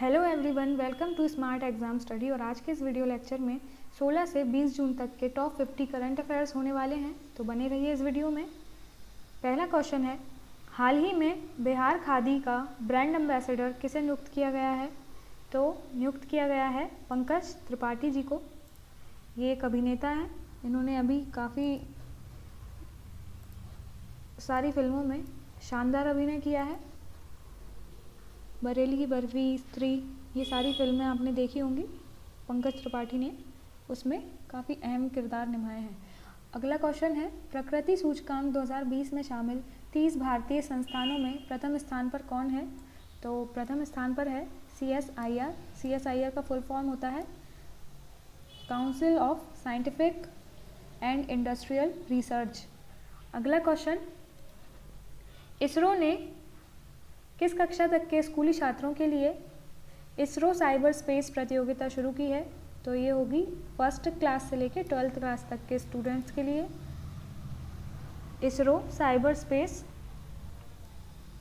Hello everyone, welcome to smart exam study. और आज के इस वीडियो लेक्चर में 16 से 20 जून तक के टॉप 50 करंट अफेयर्स होने वाले हैं, तो बने रहिए इस वीडियो में। पहला क्वेश्चन है, हाल ही में बिहार खादी का ब्रांड एम्बेसडर किसे नियुक्त किया गया है? तो नियुक्त किया गया है पंकज त्रिपाठी जी को। ये एक अभिनेता हैं, इन्होंने अभी काफ़ी सारी फिल्मों में शानदार अभिनय किया है। बरेली की बर्फी, स्त्री, ये सारी फिल्में आपने देखी होंगी। पंकज त्रिपाठी ने उसमें काफ़ी अहम किरदार निभाए हैं। अगला क्वेश्चन है, प्रकृति सूचकांक 2020 में शामिल 30 भारतीय संस्थानों में प्रथम स्थान पर कौन है? तो प्रथम स्थान पर है CSIR। CSIR का फुल फॉर्म होता है council of scientific and industrial research. अगला क्वेश्चन, इसरो ने किस कक्षा तक के स्कूली छात्रों के लिए इसरो साइबर स्पेस प्रतियोगिता शुरू की है? तो ये होगी फर्स्ट क्लास से लेकर 12th क्लास तक के स्टूडेंट्स के लिए इसरो साइबर स्पेस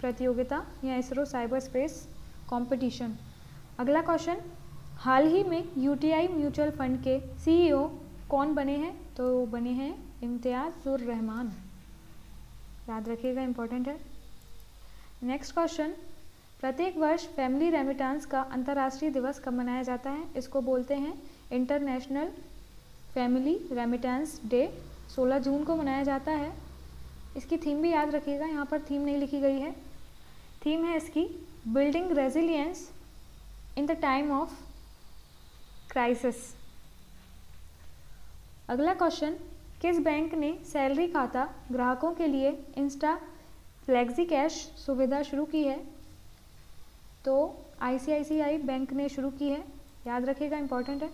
प्रतियोगिता या इसरो साइबर स्पेस कंपटीशन। अगला क्वेश्चन, हाल ही में UTI म्यूचुअल फंड के CEO कौन बने हैं? तो बने हैं इम्तियाज़ुर रहमान। याद रखिएगा, इम्पोर्टेंट है। नेक्स्ट क्वेश्चन, प्रत्येक वर्ष फैमिली रेमिटेंस का अंतर्राष्ट्रीय दिवस कब मनाया जाता है? इसको बोलते हैं इंटरनेशनल फैमिली रेमिटेंस डे। 16 जून को मनाया जाता है। इसकी थीम भी याद रखिएगा, यहाँ पर थीम नहीं लिखी गई है। थीम है इसकी building resilience in the time of crisis. अगला क्वेश्चन, किस बैंक ने सैलरी खाता ग्राहकों के लिए इंस्टा फ्लेक्सी कैश सुविधा शुरू की है? तो ICICI बैंक ने शुरू की है। याद रखिएगा, इम्पॉर्टेंट है।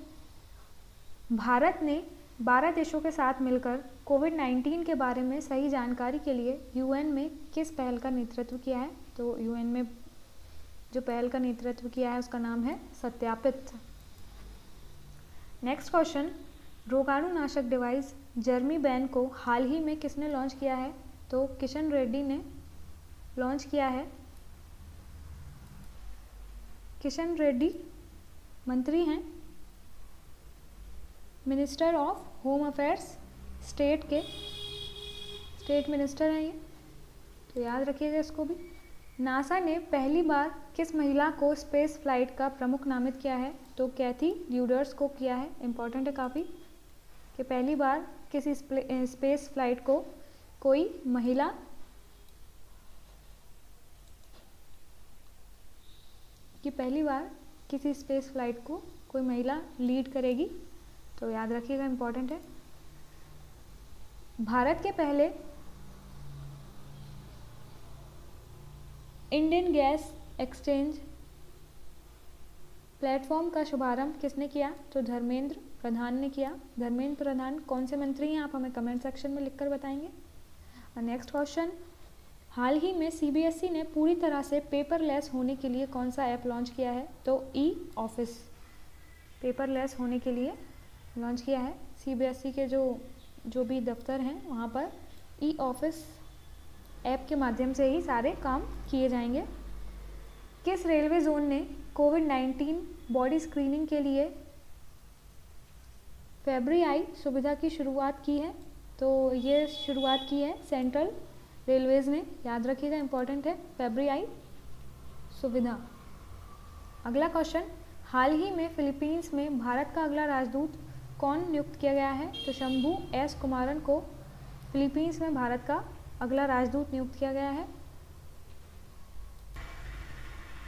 भारत ने 12 देशों के साथ मिलकर कोविड-19 के बारे में सही जानकारी के लिए UN में किस पहल का नेतृत्व किया है? तो UN में जो पहल का नेतृत्व किया है उसका नाम है सत्यापित। नेक्स्ट क्वेश्चन, रोगाणुनाशक डिवाइस जर्मीबैन को हाल ही में किसने लॉन्च किया है? तो किशन रेड्डी ने लॉन्च किया है। किशन रेड्डी मंत्री हैं, minister of home affairs state के स्टेट मिनिस्टर हैं ये, तो याद रखिएगा इसको भी। नासा ने पहली बार किस महिला को स्पेस फ्लाइट का प्रमुख नामित किया है? तो कैथी ल्यूडर्स को किया है। इम्पॉर्टेंट है काफ़ी कि पहली बार किसी स्पेस फ्लाइट को कोई महिला किसी स्पेस फ्लाइट को कोई महिला लीड करेगी, तो याद रखिएगा, इम्पॉर्टेंट है। भारत के पहले इंडियन गैस एक्सचेंज प्लेटफॉर्म का शुभारंभ किसने किया? तो धर्मेंद्र प्रधान ने किया। धर्मेंद्र प्रधान कौन से मंत्री हैं, आप हमें कमेंट सेक्शन में लिखकर बताएंगे। और नेक्स्ट क्वेश्चन, हाल ही में CBSE ने पूरी तरह से पेपरलेस होने के लिए कौन सा ऐप लॉन्च किया है? तो E-ऑफिस पेपरलेस होने के लिए लॉन्च किया है। CBSE के जो भी दफ्तर हैं वहाँ पर E-ऑफिस ऐप के माध्यम से ही सारे काम किए जाएंगे। किस रेलवे जोन ने कोविड-19 बॉडी स्क्रीनिंग के लिए फेब्री-आई सुविधा की शुरुआत की है? तो ये शुरुआत की है सेंट्रल रेलवेज़ ने। याद रखिएगा, इम्पॉर्टेंट है फेब्री-आई सुविधा। अगला क्वेश्चन, हाल ही में फिलीपींस में भारत का अगला राजदूत कौन नियुक्त किया गया है? तो शंभू S कुमारन को फिलीपींस में भारत का अगला राजदूत नियुक्त किया गया है।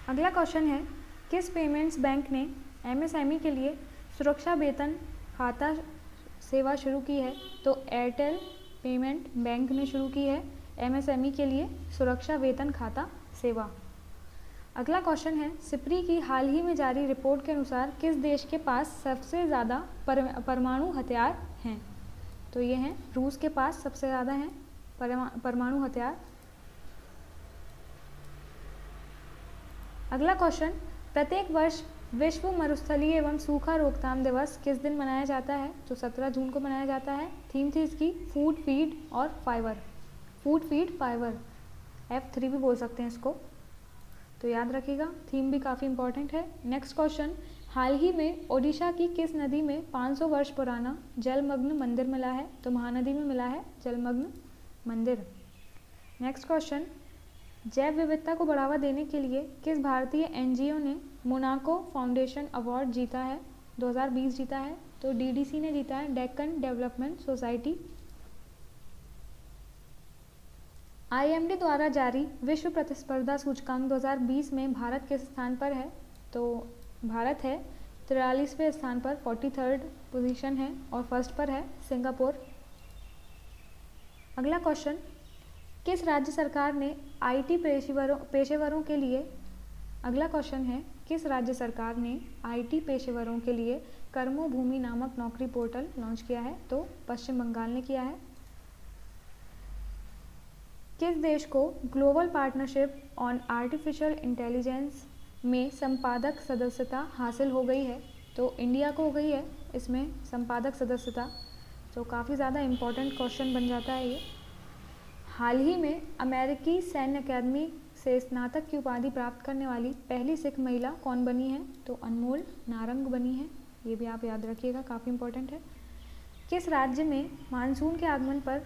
अगला क्वेश्चन है, किस पेमेंट्स बैंक ने MSME के लिए सुरक्षा वेतन खाता सेवा शुरू की है? तो एयरटेल पेमेंट बैंक ने शुरू की है MSME के लिए सुरक्षा वेतन खाता सेवा। अगला क्वेश्चन है, सिप्री की हाल ही में जारी रिपोर्ट के अनुसार किस देश के पास सबसे ज़्यादा परमाणु हथियार हैं? तो ये हैं रूस के पास सबसे ज़्यादा हैं परमाणु हथियार। अगला क्वेश्चन, प्रत्येक वर्ष विश्व मरुस्थलीय एवं सूखा रोकथाम दिवस किस दिन मनाया जाता है? तो 17 जून को मनाया जाता है। थीम थी इसकी फूड, फीड और fibre. Food, feed, fibre, F3 भी बोल सकते हैं इसको। तो याद रखिएगा, थीम भी काफ़ी इंपॉर्टेंट है। नेक्स्ट क्वेश्चन, हाल ही में ओडिशा की किस नदी में 500 वर्ष पुराना जलमग्न मंदिर मिला है? तो महानदी में मिला है जलमग्न मंदिर। नेक्स्ट क्वेश्चन, जैव विविधता को बढ़ावा देने के लिए किस भारतीय एनजीओ ने मोनाको फाउंडेशन अवार्ड जीता है? 2020 जीता है। तो डीडीसी ने जीता है, डेक्कन डेवलपमेंट सोसाइटी। आईएमडी द्वारा जारी विश्व प्रतिस्पर्धा सूचकांक 2020 में भारत किस स्थान पर है? तो भारत है 43वें स्थान पर, 43rd पोजीशन है, और फर्स्ट पर है सिंगापुर। अगला क्वेश्चन, किस राज्य सरकार ने आईटी पेशेवरों के लिए, अगला क्वेश्चन है, किस राज्य सरकार ने आईटी पेशेवरों के लिए कर्मो भूमि नामक नौकरी पोर्टल लॉन्च किया है? तो पश्चिम बंगाल ने किया है। किस देश को global partnership on artificial intelligence में संपादक सदस्यता हासिल हो गई है? तो इंडिया को हो गई है इसमें संपादक सदस्यता। तो काफ़ी ज़्यादा इम्पोर्टेंट क्वेश्चन बन जाता है ये। हाल ही में अमेरिकी सैन्य अकादमी से स्नातक की उपाधि प्राप्त करने वाली पहली सिख महिला कौन बनी है? तो अनमोल नारंग बनी है। ये भी आप याद रखिएगा, काफ़ी इम्पोर्टेंट है। किस राज्य में मानसून के आगमन पर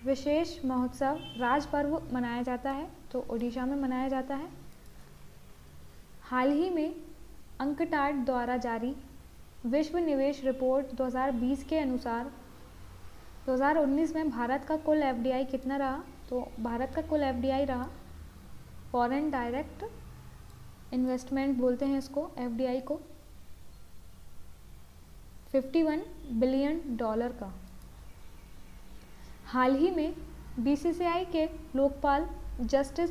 विशेष महोत्सव राज पर्व मनाया जाता है? तो ओडिशा में मनाया जाता है। हाल ही में अंकटाड द्वारा जारी विश्व निवेश रिपोर्ट 2020 के अनुसार 2019 में भारत का कुल एफडीआई कितना रहा? तो भारत का कुल एफडीआई रहा, फॉरेन डायरेक्ट इन्वेस्टमेंट बोलते हैं इसको, एफडीआई को, $51 बिलियन का। हाल ही में बीसीसीआई के लोकपाल जस्टिस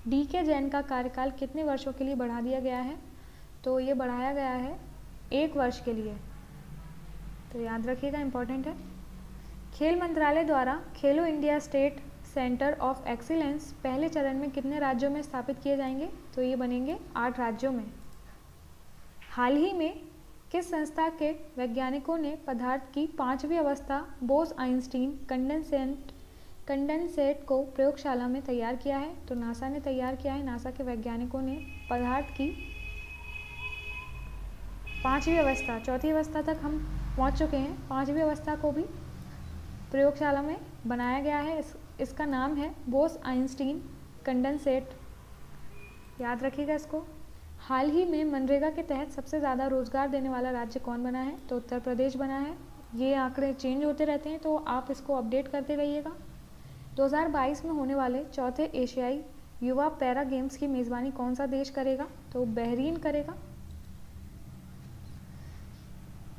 डीके जैन का कार्यकाल कितने वर्षों के लिए बढ़ा दिया गया है? तो ये बढ़ाया गया है 1 वर्ष के लिए। तो याद रखिएगा, इम्पोर्टेंट है। खेल मंत्रालय द्वारा खेलो India state centre of excellence पहले चरण में कितने राज्यों में स्थापित किए जाएंगे? तो ये बनेंगे 8 राज्यों में। हाल ही में किस संस्था के वैज्ञानिकों ने पदार्थ की 5वीं अवस्था बोस आइंस्टीन कंडेंसेट को प्रयोगशाला में तैयार किया है? तो नासा ने तैयार किया है। नासा के वैज्ञानिकों ने पदार्थ की 5वीं अवस्था, 4थी अवस्था तक हम पहुंच चुके हैं, 5वीं अवस्था को भी प्रयोगशाला में बनाया गया है। इसका नाम है बोस आइंस्टीन कंडेंसेट, याद रखिएगा इसको। हाल ही में मनरेगा के तहत सबसे ज़्यादा रोजगार देने वाला राज्य कौन बना है? तो उत्तर प्रदेश बना है। ये आंकड़े चेंज होते रहते हैं तो आप इसको अपडेट करते रहिएगा। 2022 में होने वाले चौथे एशियाई युवा पैरा गेम्स की मेज़बानी कौन सा देश करेगा? तो बहरीन करेगा।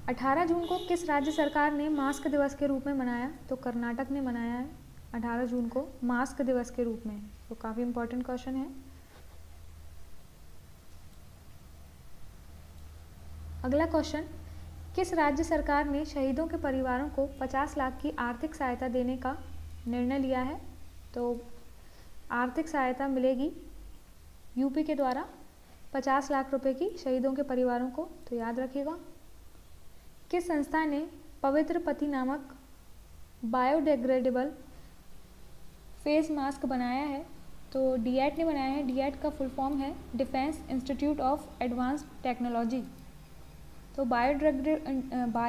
18 जून को किस राज्य सरकार ने मास्क दिवस के रूप में मनाया? तो कर्नाटक ने मनाया है 18 जून को मास्क दिवस के रूप में। तो काफ़ी इंपॉर्टेंट क्वेश्चन है। अगला क्वेश्चन, किस राज्य सरकार ने शहीदों के परिवारों को 50 लाख की आर्थिक सहायता देने का निर्णय लिया है? तो आर्थिक सहायता मिलेगी यूपी के द्वारा 50 लाख रुपए की शहीदों के परिवारों को। तो याद रखिएगा। किस संस्था ने पवित्र पति नामक बायोडिग्रेडेबल फेस मास्क बनाया है? तो डीएट ने बनाया है। डीएट का फुल फॉर्म है defence institute of advanced technology. तो बायोडिग्रेडेबल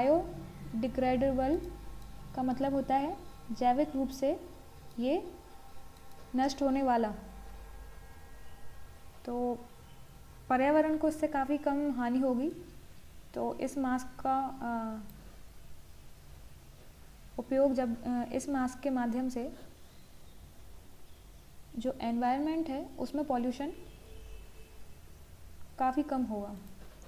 का मतलब होता है जैविक रूप से ये नष्ट होने वाला। तो पर्यावरण को इससे काफ़ी कम हानि होगी। तो इस मास्क का उपयोग जब इस मास्क के माध्यम से जो एनवायरनमेंट है उसमें पॉल्यूशन काफ़ी कम होगा,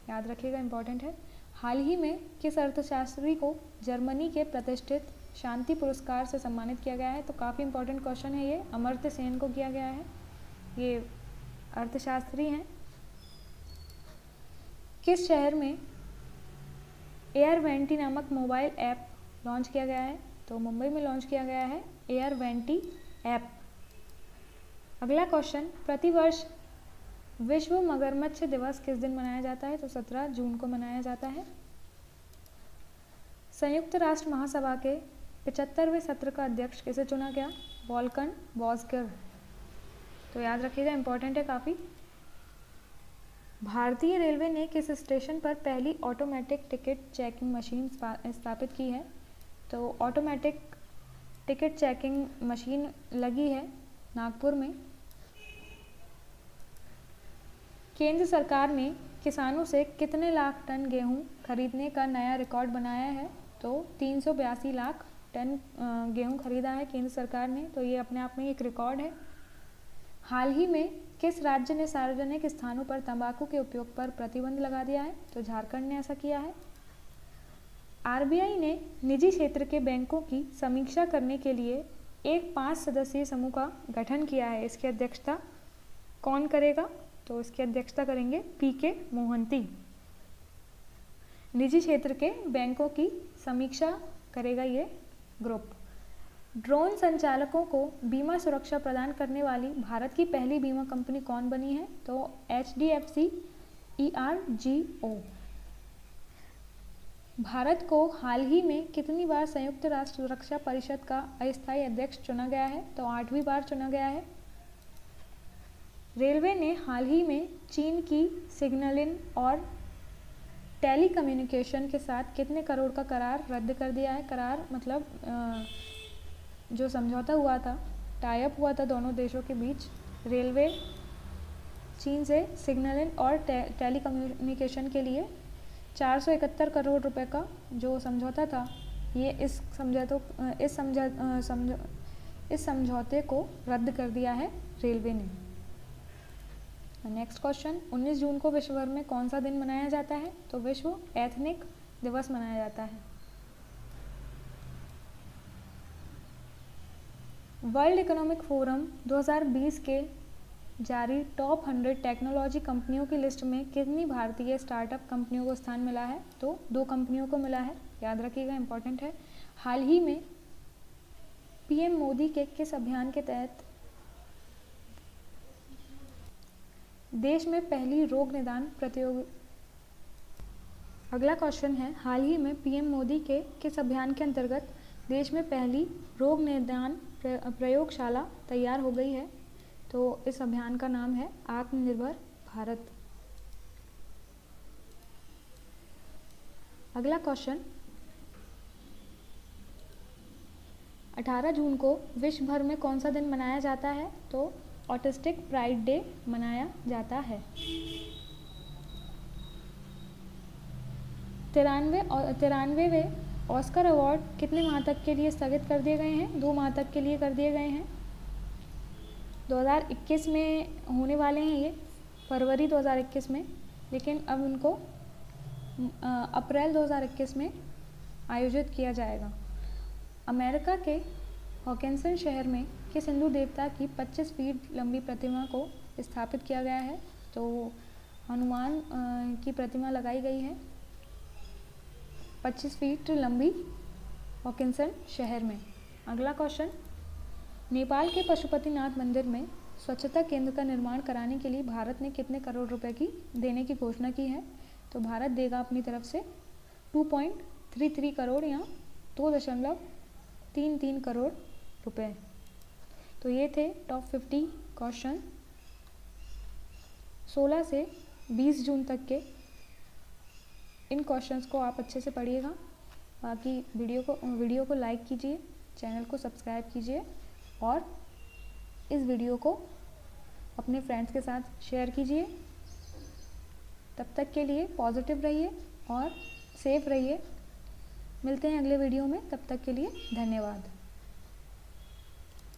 याद रखिएगा, इम्पॉर्टेंट है। हाल ही में किस अर्थशास्त्री को जर्मनी के प्रतिष्ठित शांति पुरस्कार से सम्मानित किया गया है? तो काफ़ी इंपॉर्टेंट क्वेश्चन है ये। अमर्त्य सेन को किया गया है, ये अर्थशास्त्री हैं। किस शहर में एयरवेंटी नामक मोबाइल ऐप लॉन्च किया गया है? तो मुंबई में लॉन्च किया गया है एयरवेंटी ऐप। अगला क्वेश्चन, प्रतिवर्ष विश्व मगरमच्छ दिवस किस दिन मनाया जाता है? तो 17 जून को मनाया जाता है। संयुक्त राष्ट्र महासभा के 75वें सत्र का अध्यक्ष किसे चुना गया? वॉल्कन बॉज़कर। तो याद रखिएगा, इम्पोर्टेंट है काफ़ी। भारतीय रेलवे ने किस स्टेशन पर पहली ऑटोमेटिक टिकट चेकिंग मशीन स्थापित की है? तो ऑटोमेटिक टिकट चेकिंग मशीन लगी है नागपुर में। केंद्र सरकार ने किसानों से कितने लाख टन गेहूं खरीदने का नया रिकॉर्ड बनाया है? तो 382 लाख टन गेहूं खरीदा है केंद्र सरकार ने, तो ये अपने आप में एक रिकॉर्ड है। हाल ही में किस राज्य ने सार्वजनिक स्थानों पर तंबाकू के उपयोग पर प्रतिबंध लगा दिया है? तो झारखंड ने ऐसा किया है। आरबीआई ने निजी क्षेत्र के बैंकों की समीक्षा करने के लिए एक 5 सदस्यीय समूह का गठन किया है। इसकी अध्यक्षता कौन करेगा? तो इसकी अध्यक्षता करेंगे पीके मोहंती। निजी क्षेत्र के बैंकों की समीक्षा करेगा ये ग्रुप। ड्रोन संचालकों को बीमा सुरक्षा प्रदान करने वाली भारत की पहली बीमा कंपनी कौन बनी है? तो HDFC ERGO। भारत को हाल ही में कितनी बार संयुक्त राष्ट्र सुरक्षा परिषद का अस्थायी अध्यक्ष चुना गया है? तो 8वीं बार चुना गया है। रेलवे ने हाल ही में चीन की सिग्नलिंग और टेलीकम्युनिकेशन के साथ कितने करोड़ का करार रद्द कर दिया है? करार मतलब जो समझौता हुआ था, टाई अप हुआ था दोनों देशों के बीच, रेलवे चीन से सिग्नलिंग और टेलीकम्युनिकेशन के लिए 471 करोड़ रुपए का जो समझौता था, ये इस समझौते को रद्द कर दिया है रेलवे ने। नेक्स्ट क्वेश्चन, 19 जून को विश्व भर में कौन सा दिन मनाया जाता है? तो विश्व एथनिक दिवस मनाया जाता है। वर्ल्ड इकोनॉमिक फोरम 2020 के जारी टॉप 100 टेक्नोलॉजी कंपनियों की लिस्ट में कितनी भारतीय स्टार्टअप कंपनियों को स्थान मिला है? तो 2 कंपनियों को मिला है, याद रखिएगा, इंपॉर्टेंट है। हाल ही में पीएम मोदी के किस अभियान के तहत देश में पहली रोग निदान प्रतियोगिता? अगला क्वेश्चन है, हाल ही में पीएम मोदी के किस अभियान के अंतर्गत देश में पहली रोग निदान प्रयोगशाला तैयार हो गई है? तो इस अभियान का नाम है आत्मनिर्भर भारत। अगला क्वेश्चन, 18 जून को विश्व भर में कौन सा दिन मनाया जाता है? तो ऑटिस्टिक प्राइड डे मनाया जाता है। 93वें ऑस्कर अवार्ड कितने माह तक के लिए स्थगित कर दिए गए हैं? 2 माह तक के लिए कर दिए गए हैं। 2021 में होने वाले हैं ये, फरवरी 2021 में, लेकिन अब उनको अप्रैल 2021 में आयोजित किया जाएगा। अमेरिका के हॉकिंसन शहर में किस हिंदू देवता की 25 फीट लंबी प्रतिमा को स्थापित किया गया है? तो हनुमान की प्रतिमा लगाई गई है 25 फीट लंबी हॉकिंसन शहर में। अगला क्वेश्चन, नेपाल के पशुपतिनाथ मंदिर में स्वच्छता केंद्र का निर्माण कराने के लिए भारत ने कितने करोड़ रुपए की देने की घोषणा की है? तो भारत देगा अपनी तरफ से 2.33 करोड़ या 2.33 करोड़ रुपए। तो ये थे टॉप 50 क्वेश्चन 16 से 20 जून तक के। इन क्वेश्चंस को आप अच्छे से पढ़िएगा। बाकी वीडियो को लाइक कीजिए, चैनल को सब्सक्राइब कीजिए और इस वीडियो को अपने फ्रेंड्स के साथ शेयर कीजिए। तब तक के लिए पॉजिटिव रहिए और सेफ रहिए। मिलते हैं अगले वीडियो में, तब तक के लिए धन्यवाद।